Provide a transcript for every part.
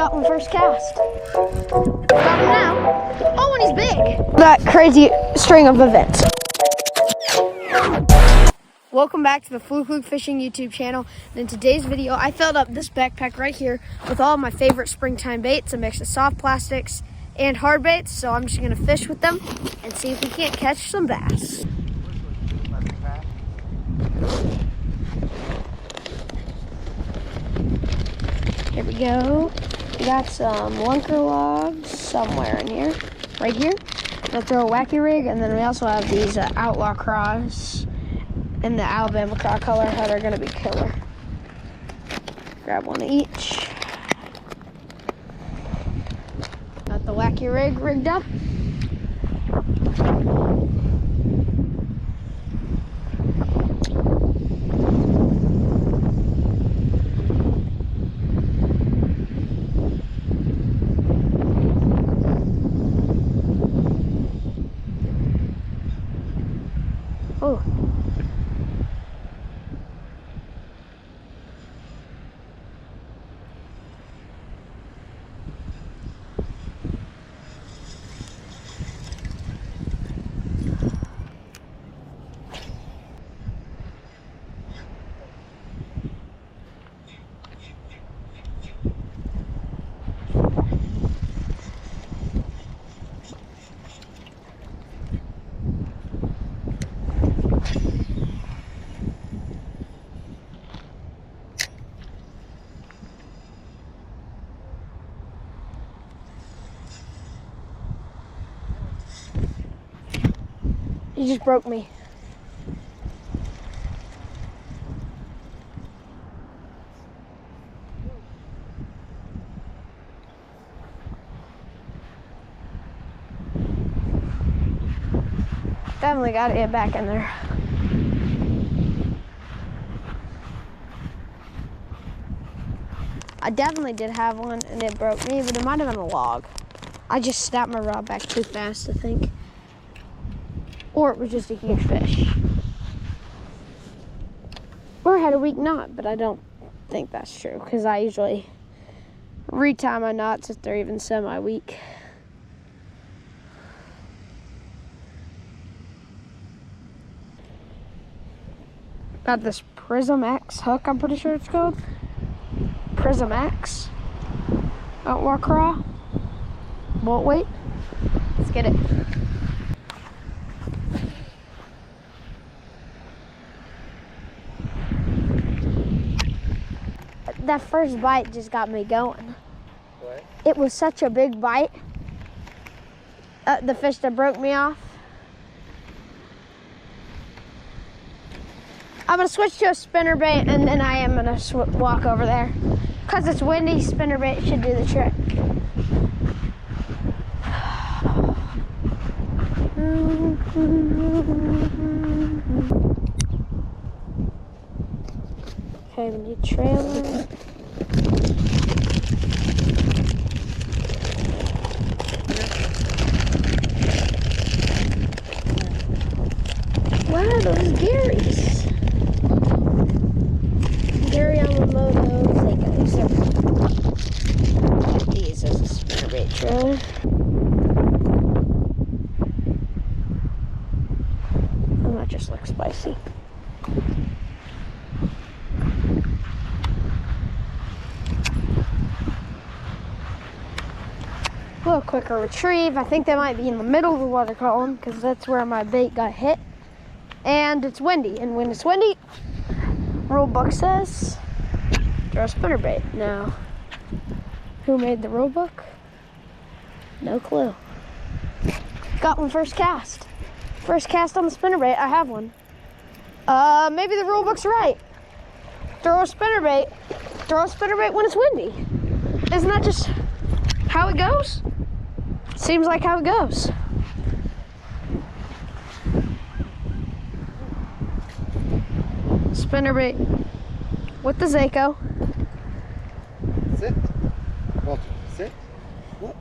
Got one first cast. Got one now. Oh, and he's big. That crazy string of events. Welcome back to the Fluke Fishing YouTube channel. And in today's video, I filled up this backpack right here with all of my favorite springtime baits, a mix of soft plastics and hard baits. So I'm just gonna fish with them and see if we can't catch some bass. Here we go. We got some lunker logs somewhere in here, right here. We'll throw a wacky rig, and then we also have these outlaw craws in the Alabama craw color that are gonna be killer. Grab one of each. Got the wacky rig rigged up. Oh. You just broke me. Definitely got to get back in there. I definitely did have one and it broke me, but it might have been a log. I just snapped my rod back too fast, I think. Or it was just a huge fish. Or had a weak knot, but I don't think that's true because I usually retie my knots if they're even semi-weak. Got this Prism X hook, I'm pretty sure it's called. Prism X. Outlaw craw. Bolt weight. Let's get it. That first bite just got me going. What? It was such a big bite. The fish that broke me off. I'm gonna switch to a spinnerbait and then I am gonna walk over there. Cause it's windy, spinnerbait should do the trick. Okay, we need trailer. Wow, those Garys. Gary Yamamoto, these as a spinnerbait trailer. Oh, that just looks spicy. A little quicker retrieve. I think they might be in the middle of the water column because that's where my bait got hit. And it's windy, and when it's windy, rule book says throw a spinnerbait. Now, who made the rule book? No clue. Got one first cast. First cast on the spinnerbait. I have one. Maybe the rule book's right. Throw a spinnerbait. Throw a spinnerbait when it's windy. Isn't that just how it goes? Seems like how it goes. Spinnerbait with the Zaco. Sit. Walter, sit. Look.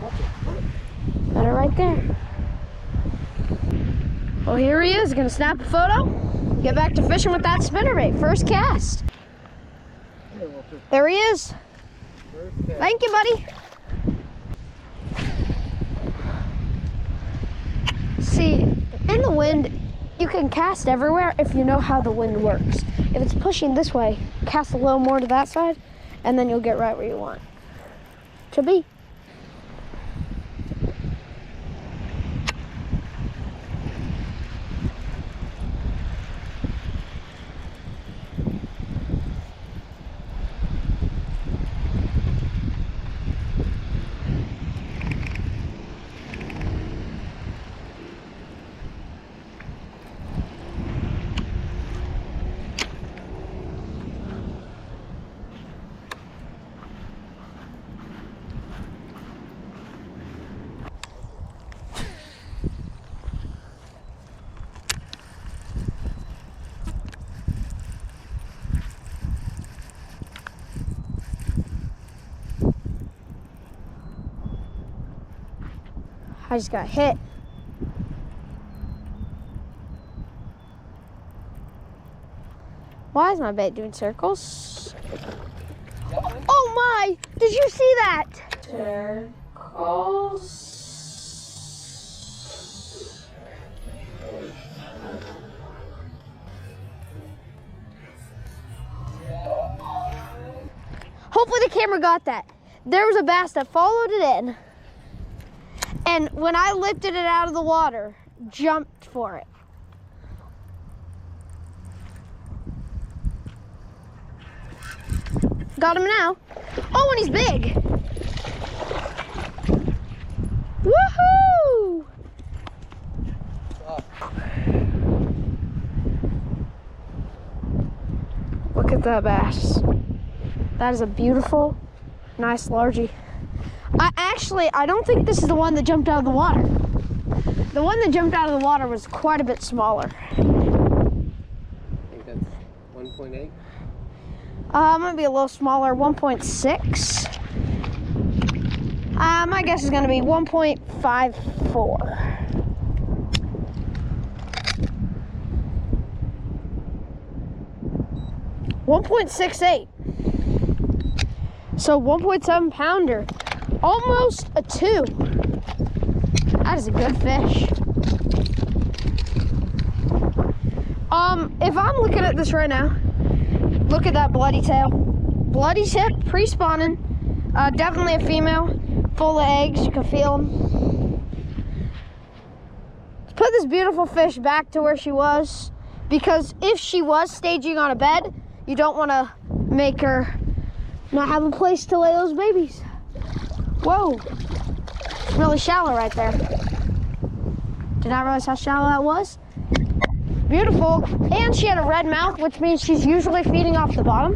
Walter, look. Got it right there. Well, here he is. Gonna snap a photo. Get back to fishing with that spinnerbait. First cast. There he is. First catch. Thank you, buddy. See, in the wind, you can cast everywhere if you know how the wind works. If it's pushing this way, cast a little more to that side, and then you'll get right where you want to be. I just got hit. Why is my bait doing circles? Oh my! Did you see that? Circles. Hopefully the camera got that. There was a bass that followed it in. And when I lifted it out of the water, jumped for it. Got him now. Oh, and he's big. Woohoo! Look at that bass. That is a beautiful, nice largie. I don't think this is the one that jumped out of the water. The one that jumped out of the water was quite a bit smaller. I think that's 1.8. Might be a little smaller, 1.6. My guess is gonna be 1.54. $1.68. So 1.7 pounder. Almost a 2. That is a good fish. If I'm looking at this right now, look at that bloody tail. Bloody tip, pre-spawning. Definitely a female, full of eggs, you can feel them. Let's put this beautiful fish back to where she was, because if she was staging on a bed, you don't want to make her not have a place to lay those babies. Whoa, it's really shallow right there. Did not realize how shallow that was. Beautiful, and she had a red mouth, which means she's usually feeding off the bottom.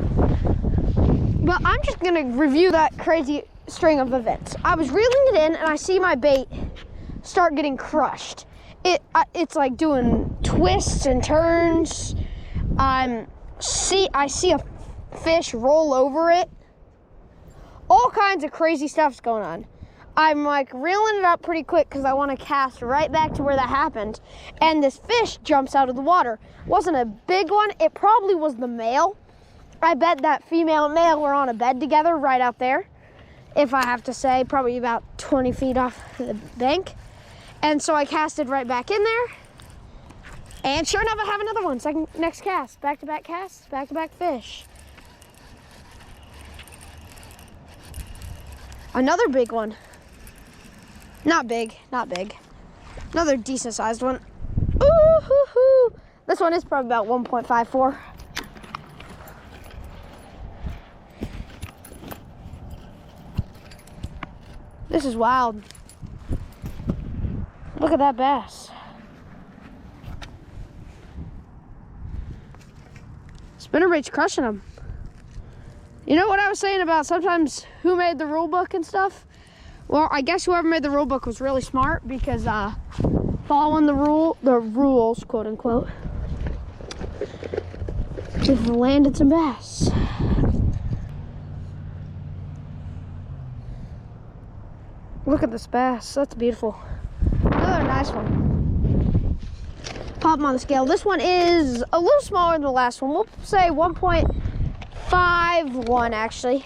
But I'm just gonna review that crazy string of events. I was reeling it in and I see my bait start getting crushed. It's like doing twists and turns. I see a fish roll over it. All kinds of crazy stuff's going on. I'm like reeling it up pretty quick because I want to cast right back to where that happened. And this fish jumps out of the water. Wasn't a big one. It probably was the male. I bet that female and male were on a bed together right out there. If I have to say, probably about 20 feet off the bank. And so I casted right back in there. And sure enough, I have another one. Next cast, back-to-back casts, back-to-back fish. Another big one. Not big, not big. Another decent sized one. Ooh, hoo, hoo. This one is probably about 1.54. This is wild. Look at that bass. Spinnerbait's crushing them. You know what I was saying about sometimes who made the rule book and stuff? Well, I guess whoever made the rule book was really smart because following the rules, quote unquote, we've landed some bass. Look at this bass, that's beautiful. Another nice one. Pop them on the scale. This one is a little smaller than the last one. We'll say 1.51 actually.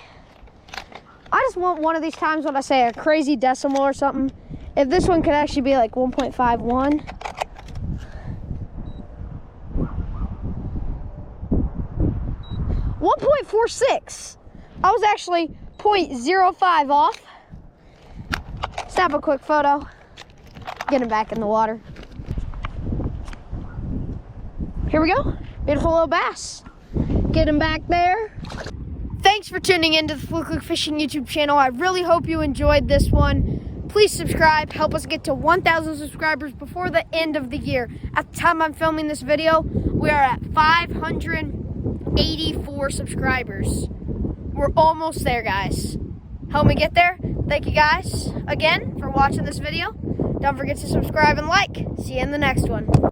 I just want one of these times when I say a crazy decimal or something. If this one could actually be like 1.51. .46. I was actually 0.05 off. Snap a quick photo. Get him back in the water. Here we go. Beautiful little bass. Get him back there. Thanks for tuning into the Fluke Fishing YouTube channel. I really hope you enjoyed this one. Please subscribe. Help us get to 1,000 subscribers before the end of the year. At the time I'm filming this video, we are at 584 subscribers. We're almost there, guys. Help me get there. Thank you guys again for watching this video. Don't forget to subscribe and like. See you in the next one.